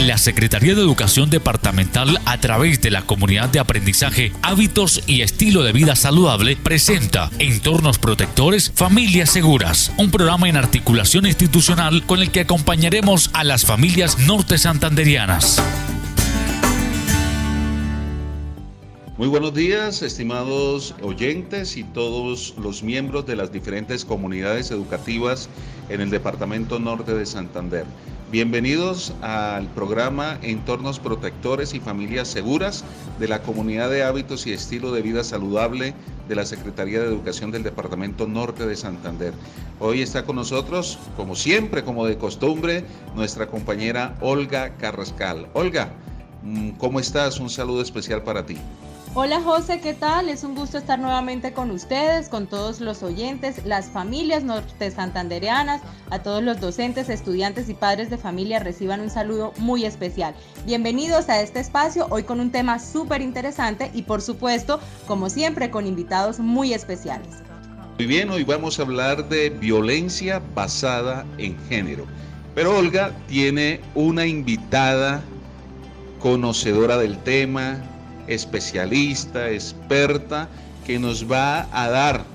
La Secretaría de Educación Departamental, a través de la Comunidad de Aprendizaje, Hábitos y Estilo de Vida Saludable, presenta Entornos Protectores, Familias Seguras, un programa en articulación institucional con el que acompañaremos a las familias norte santanderianas. Muy buenos días, estimados oyentes y todos los miembros de las diferentes comunidades educativas en el Departamento Norte de Santander. Bienvenidos al programa Entornos Protectores y Familias Seguras de la Comunidad de Hábitos y Estilo de Vida Saludable de la Secretaría de Educación del Departamento Norte de Santander. Hoy está con nosotros, como siempre, como de costumbre, nuestra compañera Olga Carrascal. Olga, ¿cómo estás? Un saludo especial para ti. Hola José, ¿qué tal? Es un gusto estar nuevamente con ustedes, con todos los oyentes, las familias norte santandereanas, a todos los docentes, estudiantes y padres de familia reciban un saludo muy especial. Bienvenidos a este espacio, hoy con un tema súper interesante y por supuesto, como siempre, con invitados muy especiales. Muy bien, hoy vamos a hablar de violencia basada en género, pero Olga tiene una invitada conocedora del tema, especialista, experta, que nos va a dar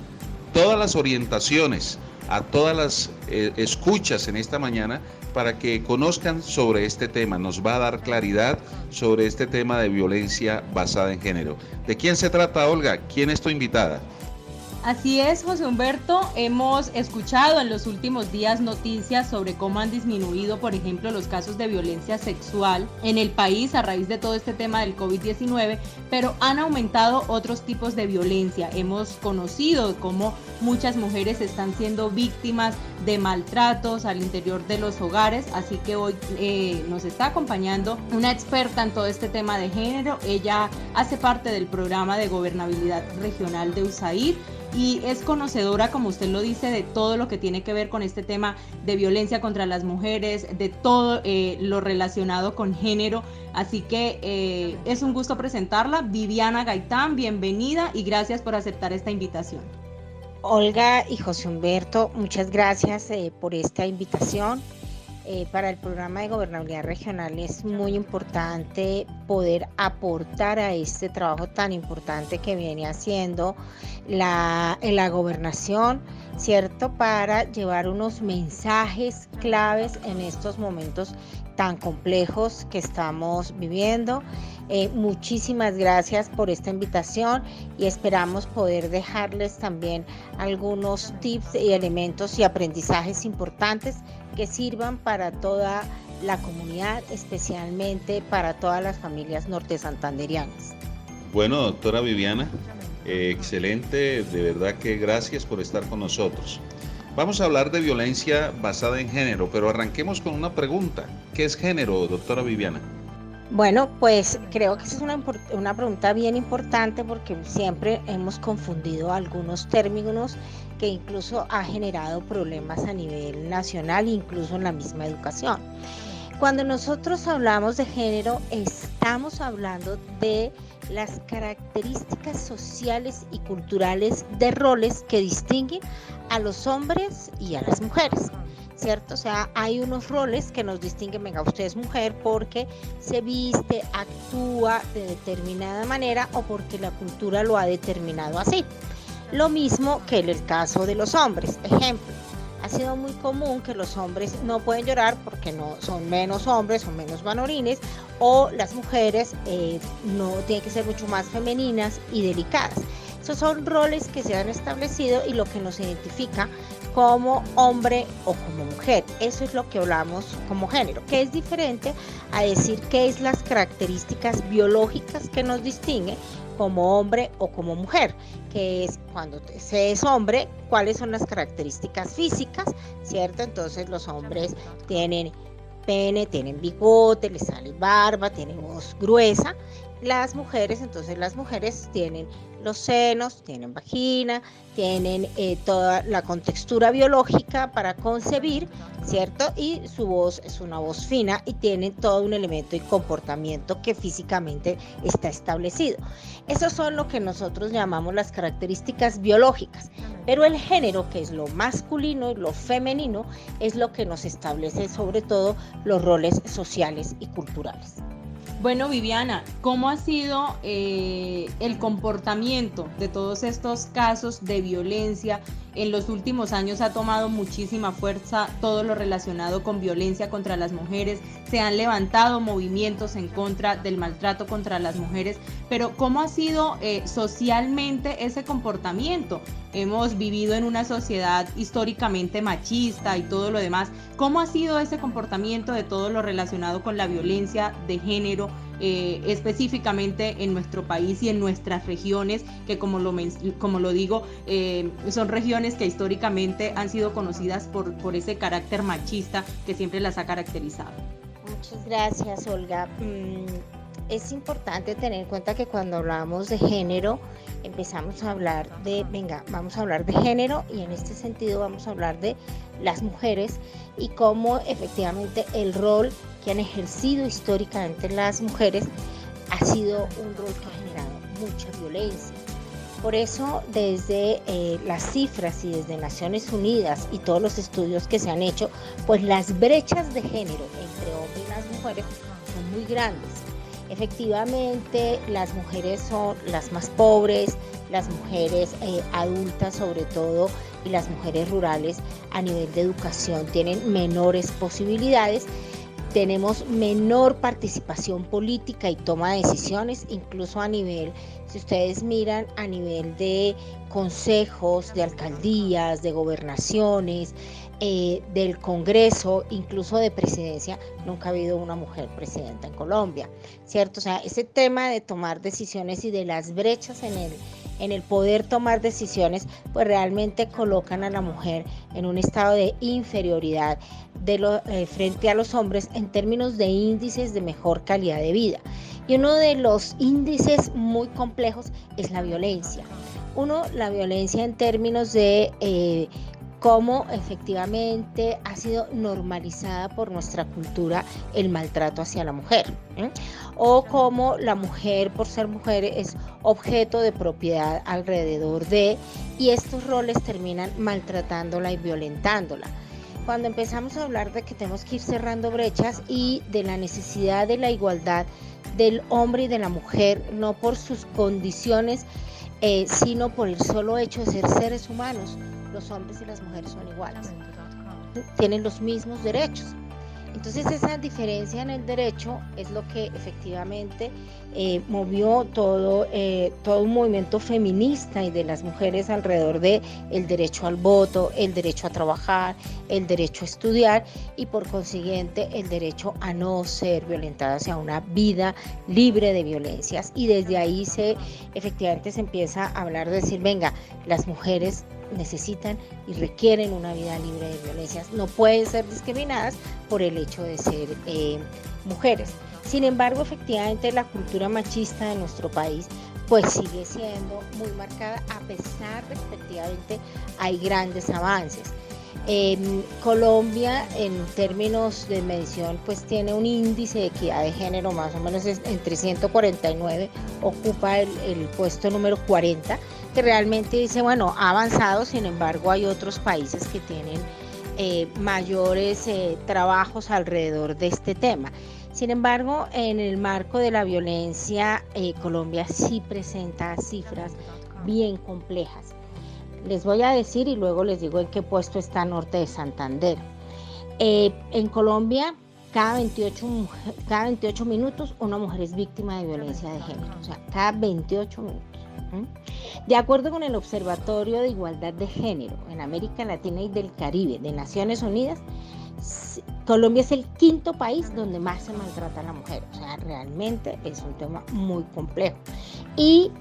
todas las orientaciones a todas las escuchas en esta mañana para que conozcan sobre este tema. Nos va a dar claridad sobre este tema de violencia basada en género. ¿De quién se trata, Olga? ¿Quién es tu invitada? Así es, José Humberto, hemos escuchado en los últimos días noticias sobre cómo han disminuido, por ejemplo, los casos de violencia sexual en el país a raíz de todo este tema del COVID-19, pero han aumentado otros tipos de violencia. Hemos conocido cómo muchas mujeres están siendo víctimas de maltratos al interior de los hogares, así que hoy nos está acompañando una experta en todo este tema de género. Ella hace parte del programa de gobernabilidad regional de USAID y es conocedora, como usted lo dice, de todo lo que tiene que ver con este tema de violencia contra las mujeres, de todo lo relacionado con género. Así que es un gusto presentarla. Viviana Gaitán, bienvenida y gracias por aceptar esta invitación. Olga y José Humberto, muchas gracias por esta invitación. Para el programa de gobernabilidad regional es muy importante poder aportar a este trabajo tan importante que viene haciendo la gobernación, ¿cierto? Para llevar unos mensajes claves en estos momentos tan complejos que estamos viviendo. Muchísimas gracias por esta invitación y esperamos poder dejarles también algunos tips y elementos y aprendizajes importantes que sirvan para toda la comunidad, especialmente para todas las familias norte santanderianas. Bueno, doctora Viviana, excelente, de verdad que gracias por estar con nosotros. Vamos a hablar de violencia basada en género, pero arranquemos con una pregunta. ¿Qué es género, doctora Viviana? Bueno, pues creo que esa es una pregunta bien importante porque siempre hemos confundido algunos términos que incluso ha generado problemas a nivel nacional, incluso en la misma educación. Cuando nosotros hablamos de género, estamos hablando de las características sociales y culturales de roles que distinguen a los hombres y a las mujeres, ¿cierto? O sea, hay unos roles que nos distinguen, venga, usted es mujer porque se viste, actúa de determinada manera o porque la cultura lo ha determinado así. Lo mismo que en el caso de los hombres. Ejemplo, ha sido muy común que los hombres no pueden llorar porque no son menos hombres, son menos varonines, o las mujeres no tienen que ser mucho más femeninas y delicadas. Esos son roles que se han establecido y lo que nos identifica como hombre o como mujer. Eso es lo que hablamos como género, que es diferente a decir qué es las características biológicas que nos distinguen como hombre o como mujer, que es cuando se es hombre, cuáles son las características físicas, ¿cierto? Entonces los hombres tienen pene, tienen bigote, les sale barba, tienen voz gruesa. Las mujeres, entonces las mujeres tienen los senos, tienen vagina, tienen toda la contextura biológica para concebir, ¿cierto? Y su voz es una voz fina y tienen todo un elemento y comportamiento que físicamente está establecido. Esos son lo que nosotros llamamos las características biológicas. Pero el género, que es lo masculino y lo femenino, es lo que nos establece sobre todo los roles sociales y culturales. Bueno, Viviana, ¿cómo ha sido el comportamiento de todos estos casos de violencia? En los últimos años ha tomado muchísima fuerza todo lo relacionado con violencia contra las mujeres, se han levantado movimientos en contra del maltrato contra las mujeres, pero ¿cómo ha sido socialmente ese comportamiento? Hemos vivido en una sociedad históricamente machista y todo lo demás. ¿Cómo ha sido ese comportamiento de todo lo relacionado con la violencia de género, específicamente en nuestro país y en nuestras regiones, que como lo digo, son regiones que históricamente han sido conocidas por ese carácter machista que siempre las ha caracterizado? Muchas gracias, Olga. Es importante tener en cuenta que cuando hablamos de género, empezamos a hablar vamos a hablar de género, y en este sentido vamos a hablar de las mujeres y cómo efectivamente el rol que han ejercido históricamente las mujeres ha sido un rol que ha generado mucha violencia. Por eso, desde las cifras y desde Naciones Unidas y todos los estudios que se han hecho, pues las brechas de género entre hombres y las mujeres son muy grandes. Efectivamente, las mujeres son las más pobres, las mujeres adultas sobre todo, y las mujeres rurales a nivel de educación tienen menores posibilidades. Tenemos menor participación política y toma de decisiones, incluso a nivel, si ustedes miran, a nivel de consejos, de alcaldías, de gobernaciones, del Congreso, incluso de presidencia. Nunca ha habido una mujer presidenta en Colombia, ¿cierto? O sea, ese tema de tomar decisiones y de las brechas en el poder tomar decisiones, pues realmente colocan a la mujer en un estado de inferioridad frente a los hombres en términos de índices de mejor calidad de vida. Y uno de los índices muy complejos es la violencia. La violencia en términos de cómo efectivamente ha sido normalizada por nuestra cultura el maltrato hacia la mujer, o cómo la mujer, por ser mujer, es objeto de propiedad alrededor de, y estos roles terminan maltratándola y violentándola. Cuando empezamos a hablar de que tenemos que ir cerrando brechas y de la necesidad de la igualdad del hombre y de la mujer, no por sus condiciones, sino por el solo hecho de ser seres humanos, los hombres y las mujeres son iguales, tienen los mismos derechos. Entonces esa diferencia en el derecho es lo que efectivamente movió todo un movimiento feminista y de las mujeres alrededor de el derecho al voto, el derecho a trabajar, el derecho a estudiar y por consiguiente el derecho a no ser violentadas, a una vida libre de violencias. Y desde ahí efectivamente se empieza a hablar de decir, venga, las mujeres necesitan y requieren una vida libre de violencias, no pueden ser discriminadas por el hecho de ser mujeres. Sin embargo, efectivamente la cultura machista de nuestro país pues sigue siendo muy marcada, a pesar de que efectivamente hay grandes avances. Colombia, en términos de medición, pues tiene un índice de equidad de género más o menos entre 149, ocupa el puesto número 40, que realmente dice, bueno, ha avanzado. Sin embargo, hay otros países que tienen mayores trabajos alrededor de este tema. Sin embargo, en el marco de la violencia, Colombia sí presenta cifras bien complejas. Les voy a decir y luego les digo en qué puesto está Norte de Santander. En Colombia, cada 28 minutos una mujer es víctima de violencia de género, o sea, cada 28 minutos. De acuerdo con el Observatorio de Igualdad de Género en América Latina y del Caribe de Naciones Unidas, Colombia es el quinto país donde más se maltrata a la mujer. O sea, realmente es un tema muy complejo. Y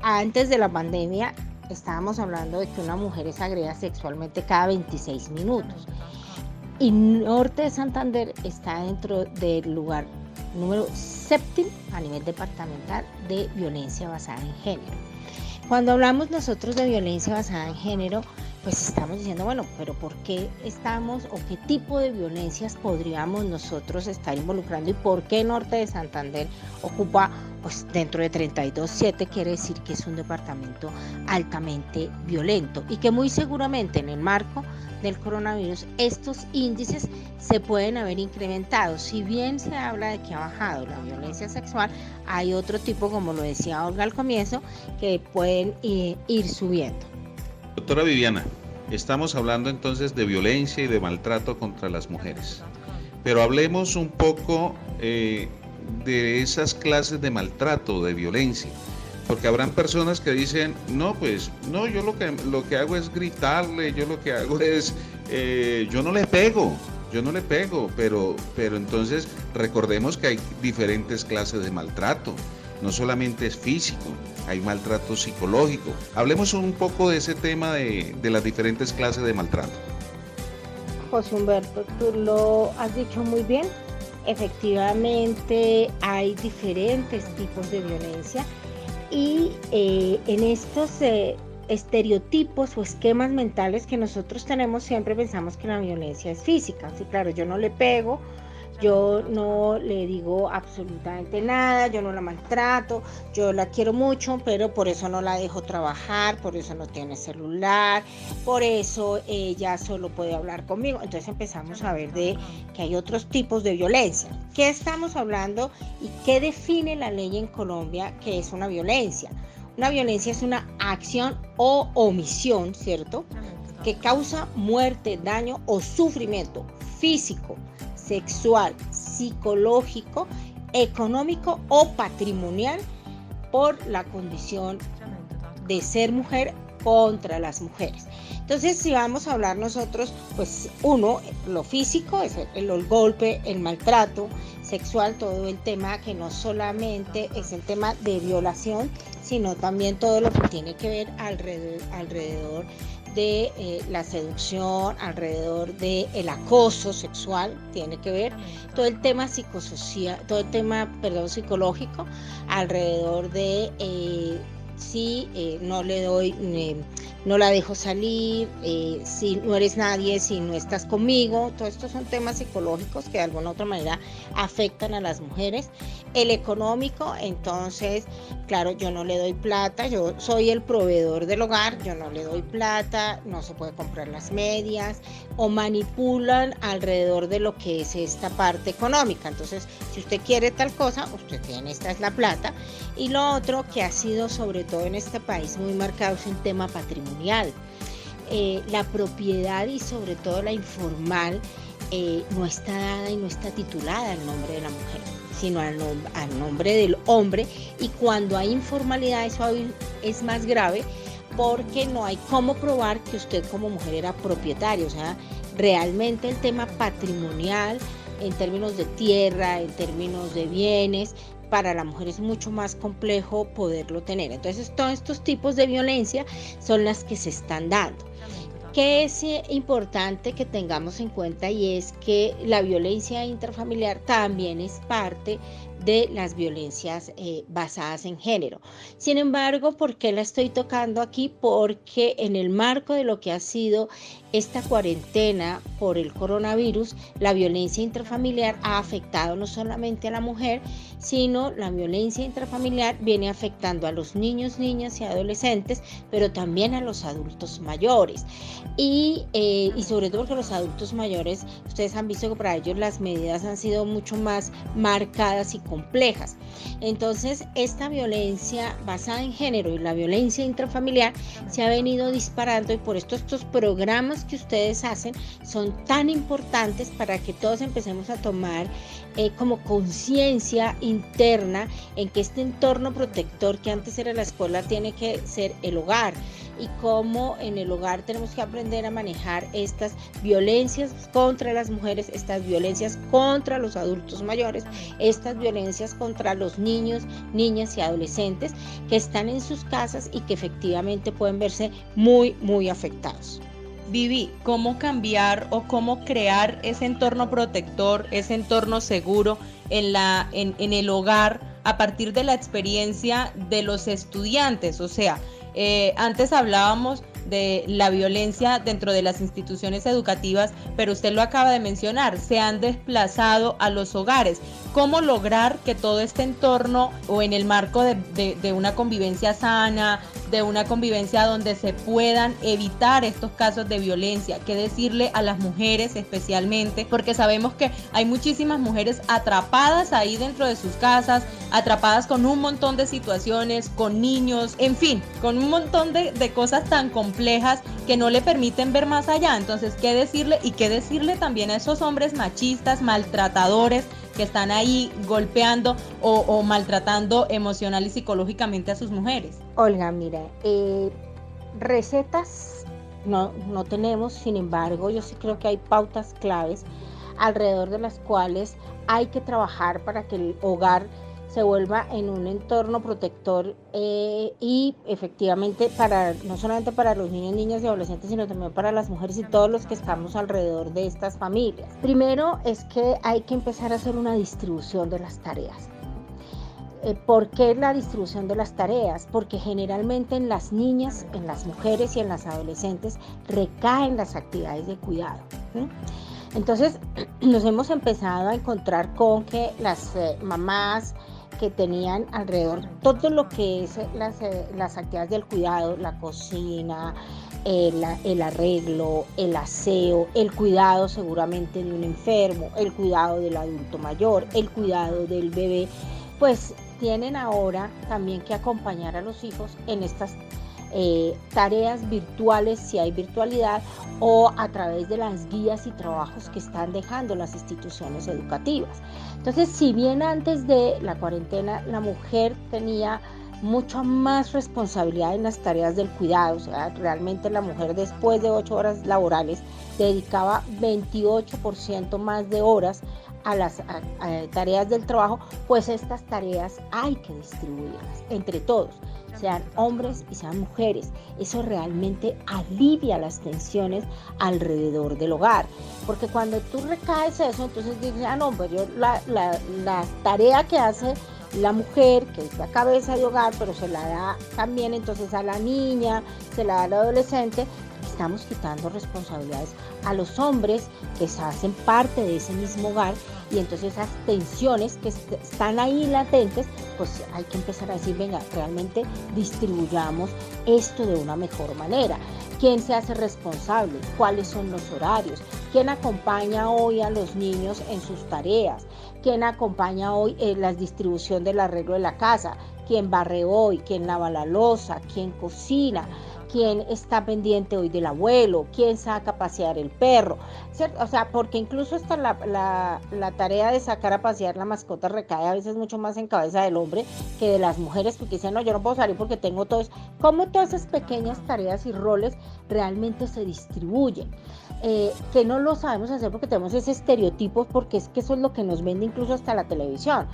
antes de la pandemia estábamos hablando de que una mujer es agredida sexualmente cada 26 minutos. Y Norte de Santander está dentro del lugar número 7 a nivel departamental de violencia basada en género. Cuando hablamos nosotros de violencia basada en género, pues estamos diciendo, bueno, pero ¿por qué estamos o qué tipo de violencias podríamos nosotros estar involucrando y por qué Norte de Santander ocupa, pues dentro de 32.7 quiere decir que es un departamento altamente violento y que muy seguramente en el marco del coronavirus estos índices se pueden haber incrementado? Si bien se habla de que ha bajado la violencia sexual, hay otro tipo, como lo decía Olga al comienzo, que pueden ir subiendo. Doctora Viviana, estamos hablando entonces de violencia y de maltrato contra las mujeres, pero hablemos un poco de esas clases de maltrato, de violencia, porque habrán personas que dicen, no, pues, no, yo lo que hago es gritarle, yo lo que hago es, yo no le pego, pero entonces recordemos que hay diferentes clases de maltrato, no solamente es físico, hay maltrato psicológico. Hablemos un poco de ese tema de las diferentes clases de maltrato. José Humberto, tú lo has dicho muy bien. Efectivamente hay diferentes tipos de violencia y en estos estereotipos o esquemas mentales que nosotros tenemos siempre pensamos que la violencia es física. Sí, claro, yo no le pego, yo no le digo absolutamente nada, yo no la maltrato, yo la quiero mucho, pero por eso no la dejo trabajar, por eso no tiene celular, por eso ella solo puede hablar conmigo. Entonces empezamos a ver de que hay otros tipos de violencia. ¿Qué estamos hablando y qué define la ley en Colombia que es una violencia? Una violencia es una acción o omisión, ¿cierto?, que causa muerte, daño o sufrimiento físico, sexual, psicológico, económico o patrimonial por la condición de ser mujer contra las mujeres. Entonces, si vamos a hablar nosotros, pues uno, lo físico es el golpe, el maltrato sexual, todo el tema que no solamente es el tema de violación, sino también todo lo que tiene que ver alrededor de la seducción, alrededor del acoso sexual, tiene que ver todo el tema psicosocial, todo el tema, psicológico, alrededor de si no le doy, no la dejo salir, si no eres nadie, si no estás conmigo. Todos estos son temas psicológicos que de alguna u otra manera afectan a las mujeres. El económico, entonces, claro, yo no le doy plata, yo soy el proveedor del hogar, yo no le doy plata, no se puede comprar las medias, o manipulan alrededor de lo que es esta parte económica. Entonces, si usted quiere tal cosa, usted tiene, esta es la plata. Y lo otro que ha sido sobre todo en este país muy marcado es el tema patrimonial. La propiedad y sobre todo la informal no está dada y no está titulada al nombre de la mujer, sino al nombre del hombre, y cuando hay informalidad eso es más grave porque no hay cómo probar que usted como mujer era propietaria. O sea, realmente el tema patrimonial en términos de tierra, en términos de bienes, para la mujer es mucho más complejo poderlo tener. Entonces, todos estos tipos de violencia son las que se están dando. ¿Qué es importante que tengamos en cuenta? Y es que la violencia intrafamiliar también es parte de las violencias basadas en género. Sin embargo, ¿por qué la estoy tocando aquí? Porque en el marco de lo que ha sido esta cuarentena por el coronavirus, la violencia intrafamiliar ha afectado no solamente a la mujer, sino la violencia intrafamiliar viene afectando a los niños, niñas y adolescentes, pero también a los adultos mayores. Y sobre todo porque los adultos mayores, ustedes han visto que para ellos las medidas han sido mucho más marcadas y complejas. Entonces, esta violencia basada en género y la violencia intrafamiliar se ha venido disparando, y por esto estos programas que ustedes hacen son tan importantes para que todos empecemos a tomar como conciencia interna en que este entorno protector que antes era la escuela tiene que ser el hogar, y cómo en el hogar tenemos que aprender a manejar estas violencias contra las mujeres, estas violencias contra los adultos mayores, estas violencias contra los niños, niñas y adolescentes que están en sus casas y que efectivamente pueden verse muy, muy afectados. Vivi, ¿cómo cambiar o cómo crear ese entorno protector, ese entorno seguro en el hogar a partir de la experiencia de los estudiantes? O sea, antes hablábamos de la violencia dentro de las instituciones educativas, pero usted lo acaba de mencionar, se han desplazado a los hogares. ¿Cómo lograr que todo este entorno o en el marco de una convivencia sana, de una convivencia donde se puedan evitar estos casos de violencia? ¿Qué decirle a las mujeres especialmente? Porque sabemos que hay muchísimas mujeres atrapadas ahí dentro de sus casas, atrapadas con un montón de situaciones, con niños, en fin, con un montón de cosas tan complejas que no le permiten ver más allá. Entonces, ¿qué decirle? Y qué decirle también a esos hombres machistas, maltratadores, que están ahí golpeando o maltratando emocional y psicológicamente a sus mujeres. Olga, mira, recetas no tenemos, sin embargo, yo sí creo que hay pautas claves alrededor de las cuales hay que trabajar para que el hogar se vuelva en un entorno protector y efectivamente no solamente para los niños, niñas y adolescentes, sino también para las mujeres y todos los que estamos alrededor de estas familias. Primero es que hay que empezar a hacer una distribución de las tareas. ¿Por qué la distribución de las tareas? Porque generalmente en las niñas, en las mujeres y en las adolescentes recaen las actividades de cuidado, ¿sí? Entonces nos hemos empezado a encontrar con que las mamás que tenían alrededor todo lo que es las actividades del cuidado, la cocina, el arreglo, el aseo, el cuidado seguramente de un enfermo, el cuidado del adulto mayor, el cuidado del bebé, pues tienen ahora también que acompañar a los hijos en estas tareas virtuales, si hay virtualidad, o a través de las guías y trabajos que están dejando las instituciones educativas. Entonces, si bien antes de la cuarentena la mujer tenía mucha más responsabilidad en las tareas del cuidado, o sea, realmente la mujer después de 8 horas laborales dedicaba 28% más de horas a las tareas del trabajo, pues estas tareas hay que distribuirlas entre todos, sean hombres y sean mujeres. Eso realmente alivia las tensiones alrededor del hogar, porque cuando tú recaes eso, entonces dices, no, pues yo la tarea que hace la mujer, que es la cabeza de hogar, pero se la da también entonces a la niña, se la da al adolescente, estamos quitando responsabilidades a los hombres que se hacen parte de ese mismo hogar, y entonces esas tensiones que están ahí latentes, pues hay que empezar a decir, venga, realmente distribuyamos esto de una mejor manera. ¿Quién se hace responsable? ¿Cuáles son los horarios? ¿Quién acompaña hoy a los niños en sus tareas? ¿Quién acompaña hoy en la distribución del arreglo de la casa? ¿Quién barre hoy? ¿Quién lava la loza? ¿Quién cocina? ¿Quién está pendiente hoy del abuelo? ¿Quién saca a pasear el perro? ¿Cierto? O sea, porque incluso hasta la tarea de sacar a pasear la mascota recae a veces mucho más en cabeza del hombre que de las mujeres, porque dicen, no, yo no puedo salir porque tengo todo eso. ¿Cómo todas esas pequeñas tareas y roles realmente se distribuyen? Que no lo sabemos hacer porque tenemos ese estereotipo, porque es que eso es lo que nos vende incluso hasta la televisión.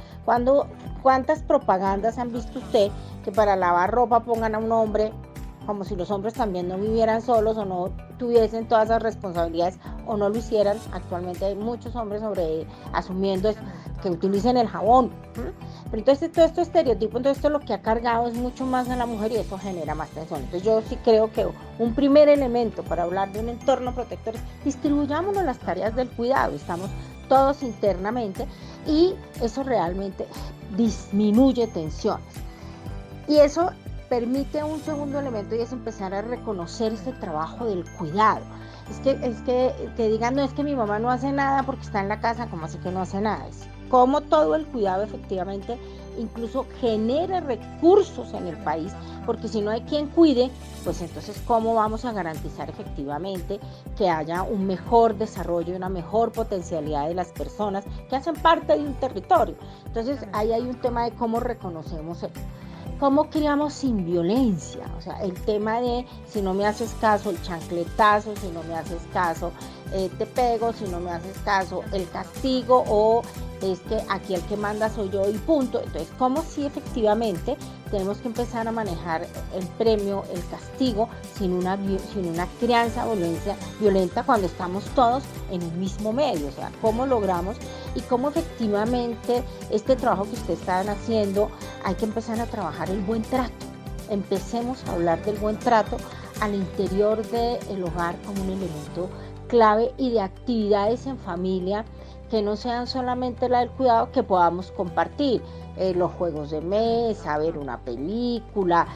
¿Cuántas propagandas han visto usted que para lavar ropa pongan a un hombre, como si los hombres también no vivieran solos o no tuviesen todas esas responsabilidades o no lo hicieran? Actualmente hay muchos hombres asumiendo que utilicen el jabón. Pero entonces todo este estereotipo, entonces esto lo que ha cargado es mucho más a la mujer y eso genera más tensión. Entonces yo sí creo que un primer elemento para hablar de un entorno protector es distribuyámonos las tareas del cuidado, estamos todos internamente y eso realmente disminuye tensiones. Y eso permite un segundo elemento y es empezar a reconocer ese trabajo del cuidado. Es que te digan, no, es que mi mamá no hace nada porque está en la casa, ¿cómo así que no hace nada? Es como todo el cuidado efectivamente incluso genera recursos en el país, porque si no hay quien cuide, pues entonces ¿cómo vamos a garantizar efectivamente que haya un mejor desarrollo y una mejor potencialidad de las personas que hacen parte de un territorio? Entonces ahí hay un tema de cómo reconocemos ¿cómo criamos sin violencia? O sea, el tema de si no me haces caso, el chancletazo, si no me haces caso, te pego, si no me haces caso, el castigo, o es que aquí el que manda soy yo y punto. Entonces, ¿cómo si efectivamente tenemos que empezar a manejar el premio, el castigo, sin una crianza violenta cuando estamos todos en un mismo medio? O sea, ¿cómo logramos y cómo efectivamente este trabajo que ustedes están haciendo, hay que empezar a trabajar el buen trato? Empecemos a hablar del buen trato al interior del hogar como un elemento clave y de actividades en familia que no sean solamente la del cuidado, que podamos compartir. Los juegos de mesa, ver una película,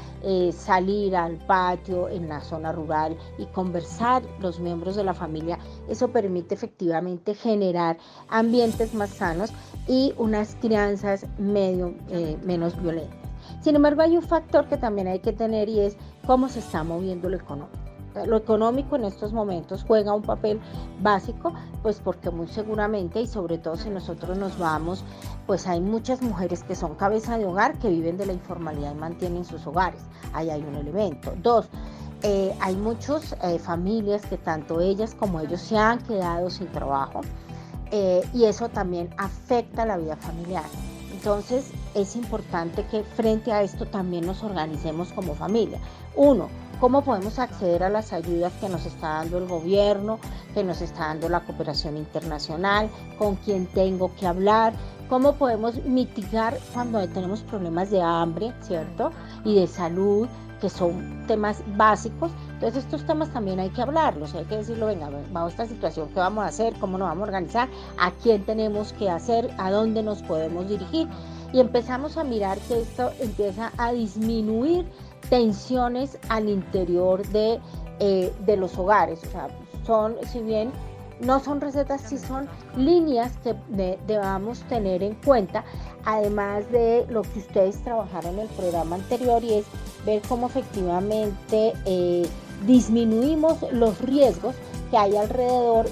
salir al patio en la zona rural y conversar los miembros de la familia. Eso permite efectivamente generar ambientes más sanos y unas crianzas menos violentas. Sin embargo, hay un factor que también hay que tener y es cómo se está moviendo lo económico. Lo económico en estos momentos juega un papel básico, pues porque muy seguramente, y sobre todo si nosotros nos vamos, pues hay muchas mujeres que son cabeza de hogar, que viven de la informalidad y mantienen sus hogares. Ahí hay un elemento. Dos, hay muchas familias que tanto ellas como ellos se han quedado sin trabajo y eso también afecta la vida familiar. Entonces es importante que frente a esto también nos organicemos como familia. Uno, ¿cómo podemos acceder a las ayudas que nos está dando el gobierno, que nos está dando la cooperación internacional? ¿Con quién tengo que hablar? ¿Cómo podemos mitigar cuando tenemos problemas de hambre, ¿cierto? Y de salud, que son temas básicos. Entonces estos temas también hay que hablarlos, hay que decirlo, venga, bajo esta situación, ¿qué vamos a hacer? ¿Cómo nos vamos a organizar? ¿A quién tenemos que hacer? ¿A dónde nos podemos dirigir? Y empezamos a mirar que esto empieza a disminuir tensiones al interior de los hogares. O sea, si bien no son recetas, sí son líneas que debamos tener en cuenta, además de lo que ustedes trabajaron en el programa anterior, y es ver cómo efectivamente disminuimos los riesgos que hay alrededor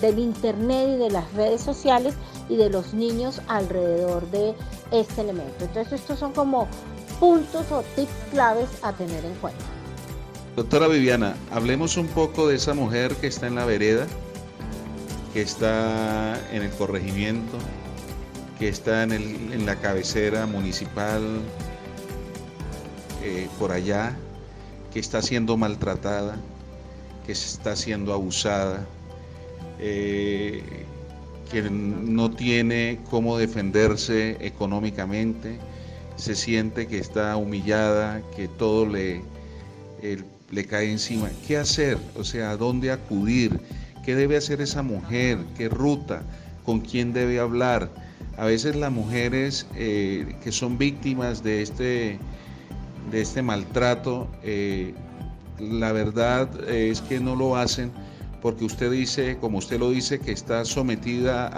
del internet y de las redes sociales y de los niños alrededor de este elemento. Entonces estos son como puntos o tips claves a tener en cuenta. Doctora Viviana, hablemos un poco de esa mujer que está en la vereda, que está en el corregimiento, que está en la cabecera municipal, por allá, que está siendo maltratada, que está siendo abusada, que no tiene cómo defenderse económicamente, se siente que está humillada, que todo le cae encima. ¿Qué hacer? O sea, ¿a dónde acudir? ¿Qué debe hacer esa mujer? ¿Qué ruta? ¿Con quién debe hablar? A veces las mujeres que son víctimas de este maltrato, la verdad es que no lo hacen porque usted dice, como usted lo dice, que está sometida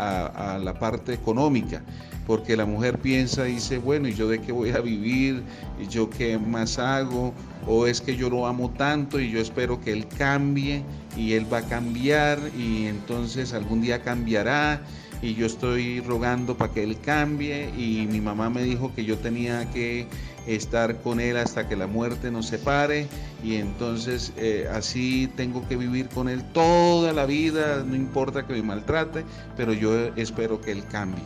a la parte económica, porque la mujer piensa y dice, bueno, ¿y yo de qué voy a vivir? ¿Y yo qué más hago? O es que yo lo amo tanto y yo espero que él cambie y él va a cambiar y entonces algún día cambiará y yo estoy rogando para que él cambie y mi mamá me dijo que yo tenía que estar con él hasta que la muerte nos separe y entonces así tengo que vivir con él toda la vida, no importa que me maltrate, pero yo espero que él cambie.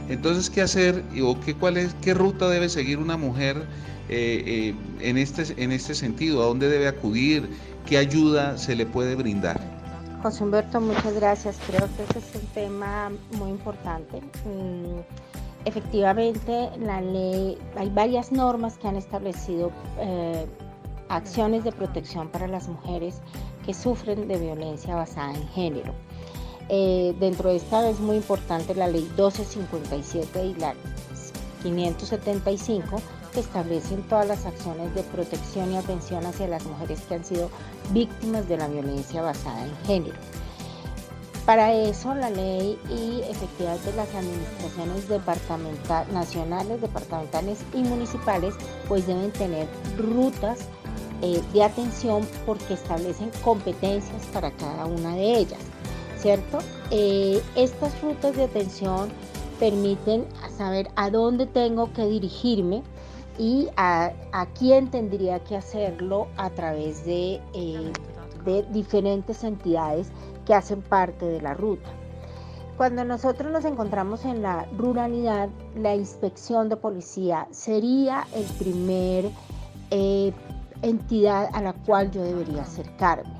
Entonces, ¿qué hacer o qué ruta debe seguir una mujer en este sentido? ¿A dónde debe acudir? ¿Qué ayuda se le puede brindar? José Humberto, muchas gracias. Creo que ese es un tema muy importante. Efectivamente, la ley, hay varias normas que han establecido acciones de protección para las mujeres que sufren de violencia basada en género. Dentro de esta es muy importante la ley 1257 y la 575, que establecen todas las acciones de protección y atención hacia las mujeres que han sido víctimas de la violencia basada en género. Para eso la ley y efectivamente las administraciones nacionales, departamentales y municipales pues deben tener rutas de atención porque establecen competencias para cada una de ellas, ¿cierto? Estas rutas de atención permiten saber a dónde tengo que dirigirme y a quién tendría que hacerlo a través de diferentes entidades que hacen parte de la ruta. Cuando nosotros nos encontramos en la ruralidad, la inspección de policía sería el primer entidad a la cual yo debería acercarme.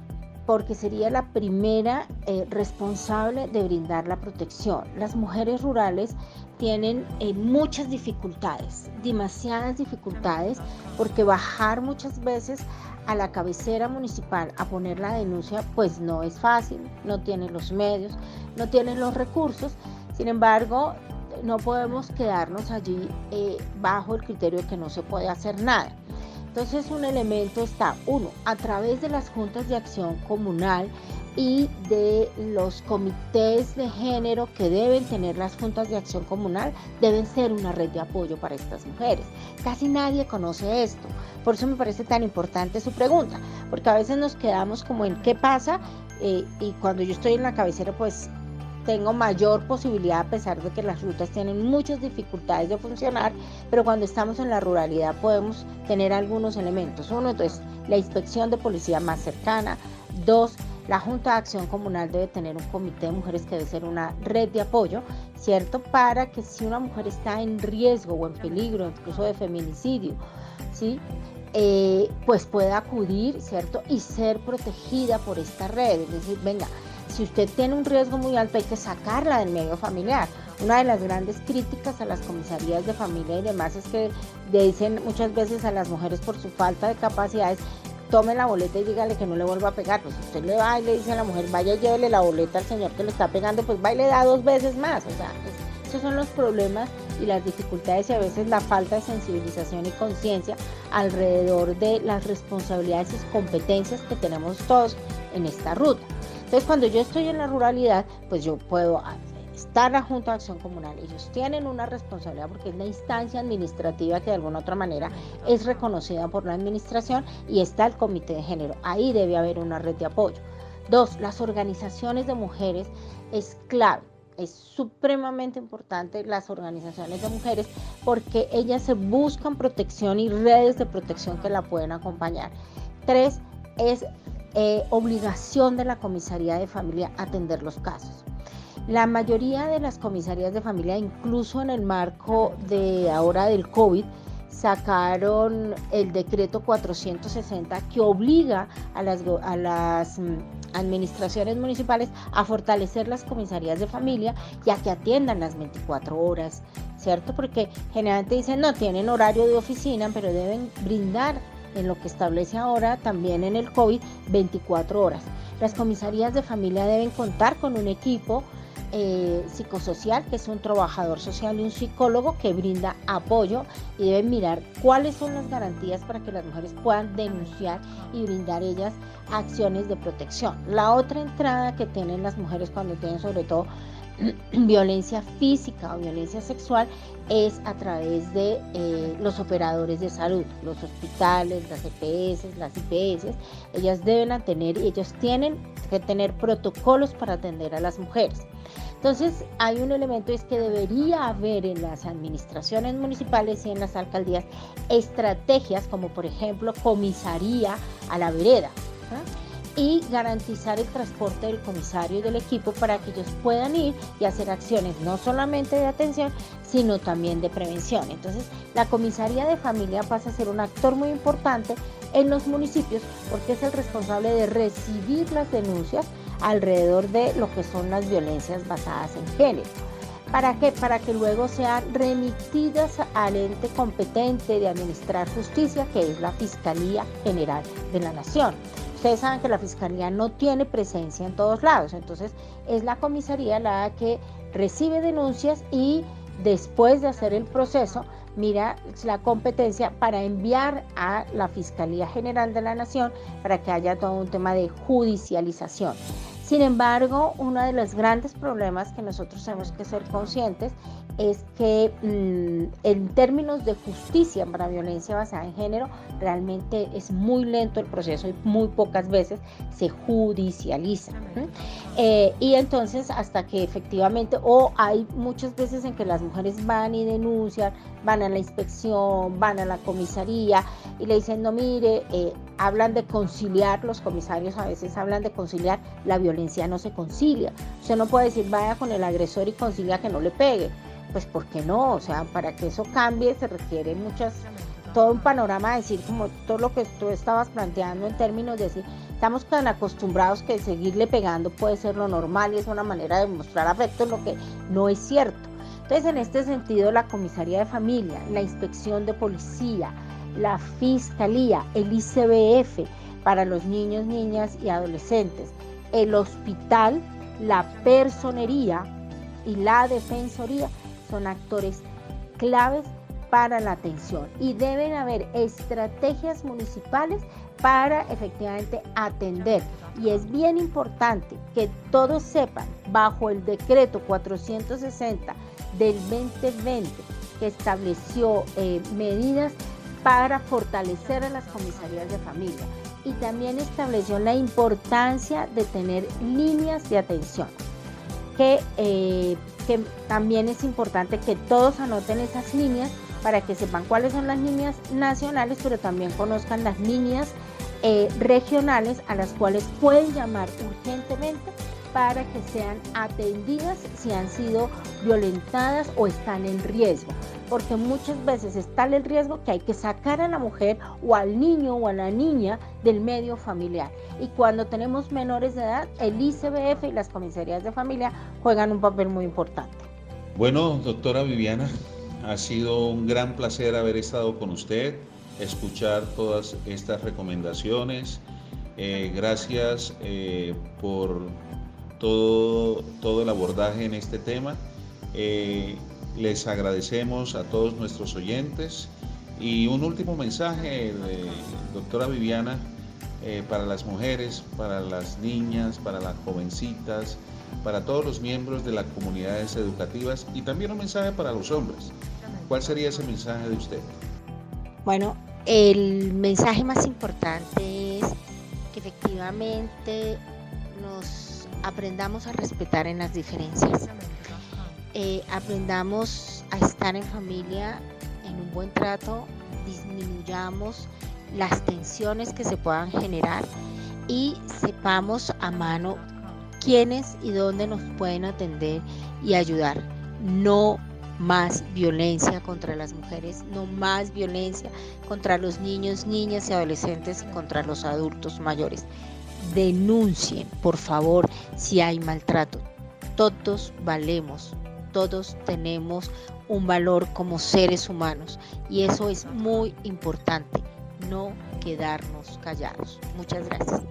porque sería la primera responsable de brindar la protección. Las mujeres rurales tienen muchas dificultades, demasiadas dificultades, porque bajar muchas veces a la cabecera municipal a poner la denuncia pues no es fácil, no tienen los medios, no tienen los recursos. Sin embargo, no podemos quedarnos allí bajo el criterio de que no se puede hacer nada. Entonces, un elemento está, uno, a través de las juntas de acción comunal y de los comités de género que deben tener las juntas de acción comunal, deben ser una red de apoyo para estas mujeres. Casi nadie conoce esto, por eso me parece tan importante su pregunta, porque a veces nos quedamos como en qué pasa, y cuando yo estoy en la cabecera pues tengo mayor posibilidad, a pesar de que las rutas tienen muchas dificultades de funcionar, pero cuando estamos en la ruralidad podemos tener algunos elementos. Uno, entonces, la inspección de policía más cercana. Dos, la Junta de Acción Comunal debe tener un comité de mujeres que debe ser una red de apoyo, ¿cierto? Para que si una mujer está en riesgo o en peligro, incluso de feminicidio, ¿sí? Pues pueda acudir, ¿cierto? Y ser protegida por esta red. Es decir, venga, si usted tiene un riesgo muy alto, hay que sacarla del medio familiar. Una de las grandes críticas a las comisarías de familia y demás es que le dicen muchas veces a las mujeres por su falta de capacidades, tome la boleta y dígale que no le vuelva a pegar. Pues si usted le va y le dice a la mujer, vaya, llévele la boleta al señor que le está pegando, pues va y le da 2 veces más. O sea, esos son los problemas y las dificultades y a veces la falta de sensibilización y conciencia alrededor de las responsabilidades y competencias que tenemos todos en esta ruta. Entonces, cuando yo estoy en la ruralidad, pues yo puedo estar en la Junta de Acción Comunal. Ellos tienen una responsabilidad porque es la instancia administrativa que de alguna otra manera es reconocida por la administración, y está el comité de género. Ahí debe haber una red de apoyo. 2, las organizaciones de mujeres es clave. Es supremamente importante las organizaciones de mujeres porque ellas se buscan protección y redes de protección que la pueden acompañar. 3, es obligación de la comisaría de familia atender los casos. La mayoría de las comisarías de familia, incluso en el marco de ahora del COVID, sacaron el decreto 460 que obliga a las administraciones municipales a fortalecer las comisarías de familia y a que atiendan las 24 horas, ¿cierto? Porque generalmente dicen no, tienen horario de oficina, pero deben brindar en lo que establece ahora también en el COVID 24 horas. Las comisarías de familia deben contar con un equipo psicosocial, que es un trabajador social y un psicólogo que brinda apoyo, y deben mirar cuáles son las garantías para que las mujeres puedan denunciar y brindar ellas acciones de protección. La otra entrada que tienen las mujeres cuando tienen sobre todo violencia física o violencia sexual es a través de los operadores de salud, los hospitales, las EPS, las IPS. Ellas deben tener y ellos tienen que tener protocolos para atender a las mujeres. Entonces, hay un elemento, es que debería haber en las administraciones municipales y en las alcaldías estrategias como, por ejemplo, comisaría a la vereda, y garantizar el transporte del comisario y del equipo para que ellos puedan ir y hacer acciones no solamente de atención, sino también de prevención. Entonces, la comisaría de familia pasa a ser un actor muy importante en los municipios porque es el responsable de recibir las denuncias alrededor de lo que son las violencias basadas en género. ¿Para qué? Para que luego sean remitidas al ente competente de administrar justicia, que es la Fiscalía General de la Nación. Ustedes saben que la Fiscalía no tiene presencia en todos lados, entonces es la comisaría la que recibe denuncias y después de hacer el proceso, mira la competencia para enviar a la Fiscalía General de la Nación para que haya todo un tema de judicialización. Sin embargo, uno de los grandes problemas que nosotros tenemos que ser conscientes es que en términos de justicia para violencia basada en género, realmente es muy lento el proceso y muy pocas veces se judicializa. Y entonces hasta que efectivamente, o hay muchas veces en que las mujeres van y denuncian, van a la inspección, van a la comisaría y le dicen, no mire, hablan de conciliar, los comisarios a veces hablan de conciliar, la violencia no se concilia. Usted no puede decir vaya con el agresor y concilia que no le pegue. Pues ¿por qué no? O sea, para que eso cambie se requiere todo un panorama, decir como todo lo que tú estabas planteando en términos de decir, estamos tan acostumbrados que seguirle pegando puede ser lo normal y es una manera de mostrar afecto, lo que no es cierto. Entonces, en este sentido, la Comisaría de Familia, la Inspección de Policía, la Fiscalía, el ICBF para los niños, niñas y adolescentes, el hospital, la personería y la defensoría son actores claves para la atención y deben haber estrategias municipales para efectivamente atender. Y es bien importante que todos sepan, bajo el decreto 460 del 2020, que estableció medidas para fortalecer a las comisarías de familia y también estableció la importancia de tener líneas de atención, que también es importante que todos anoten esas líneas para que sepan cuáles son las líneas nacionales, pero también conozcan las líneas regionales a las cuales pueden llamar urgentemente para que sean atendidas si han sido violentadas o están en riesgo, porque muchas veces está el riesgo que hay que sacar a la mujer o al niño o a la niña del medio familiar, y cuando tenemos menores de edad, el ICBF y las comisarías de familia juegan un papel muy importante. Bueno, doctora Viviana, ha sido un gran placer haber estado con usted, escuchar todas estas recomendaciones. Gracias por todo el abordaje en este tema. Les agradecemos a todos nuestros oyentes. Y un último mensaje, doctora Viviana, para las mujeres, para las niñas, para las jovencitas, para todos los miembros de las comunidades educativas, y también un mensaje para los hombres. ¿Cuál sería ese mensaje de usted? Bueno, el mensaje más importante es que efectivamente nos aprendamos a respetar en las diferencias, aprendamos a estar en familia en un buen trato, disminuyamos las tensiones que se puedan generar y sepamos a mano quiénes y dónde nos pueden atender y ayudar. No más violencia contra las mujeres, no más violencia contra los niños, niñas y adolescentes y contra los adultos mayores. Denuncien, por favor, si hay maltrato. Todos valemos, todos tenemos un valor como seres humanos y eso es muy importante, no quedarnos callados. Muchas gracias.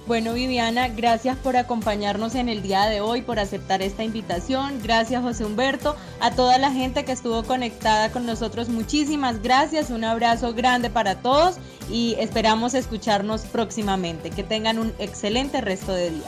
Bueno, Viviana, gracias por acompañarnos en el día de hoy, por aceptar esta invitación. Gracias, José Humberto. A toda la gente que estuvo conectada con nosotros, muchísimas gracias. Un abrazo grande para todos y esperamos escucharnos próximamente. Que tengan un excelente resto de día.